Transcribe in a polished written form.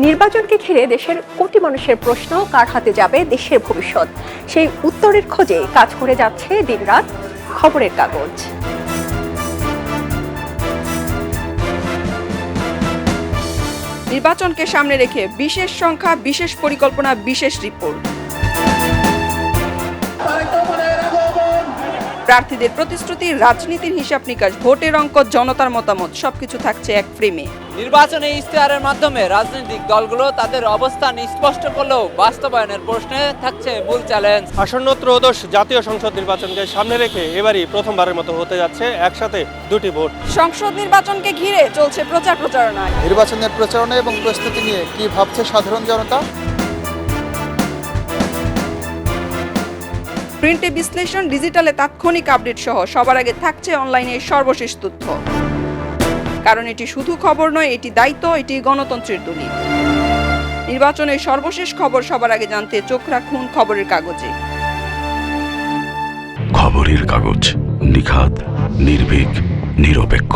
নির্বাচনকে ঘিরে দেশের কোটি মানুষের প্রশ্ন, কার হাতে যাবে দেশের ভবিষ্যৎ, সেই উত্তরের খোঁজে কাজ করে যাচ্ছে দিনরাত খবরের কাগজ। নির্বাচনকে সামনে রেখে বিশেষ সংখ্যা, বিশেষ পরিকল্পনা, বিশেষ রিপোর্ট। প্রার্থীদের প্রতিশ্রুতি, রাজনীতির হিসাব নিকাশ, ভোটের অঙ্ক, জনতার মতামত সবকিছু থাকছে এক ফ্রেমে। নির্বাচনী ইশতেহারের মাধ্যমে রাজনৈতিক দলগুলো তাদের অবস্থান স্পষ্ট করলেও বাস্তবায়নের প্রশ্নে থাকছে মূল চ্যালেঞ্জ। আসন্ন ত্রয়োদশ জাতীয় সংসদ নির্বাচনকে সামনে রেখে এবারই প্রথমবারের মতো হতে যাচ্ছে একসাথে দুটি ভোট। সংসদ নির্বাচনকে ঘিরে চলছে প্রচারণা। নির্বাচনের প্রচারণা এবং প্রস্তুতি নিয়ে কি ভাবছে সাধারণ জনতা? প্রিন্টে বিশ্লেষণ, ডিজিটালে তাৎক্ষণিক আপডেট সহ সবার আগে থাকছে অনলাইনে সর্বশেষ তথ্য। কারণ এটি শুধু খবর নয়, এটি দায়িত্ব, এটি গণতন্ত্রের দলিল। নির্বাচনের সর্বশেষ খবর সবার আগে জানতে চোখ রাখুন খবরের কাগজে। খবরের কাগজ, নিখাত, নির্ভীক, নিরপেক্ষ।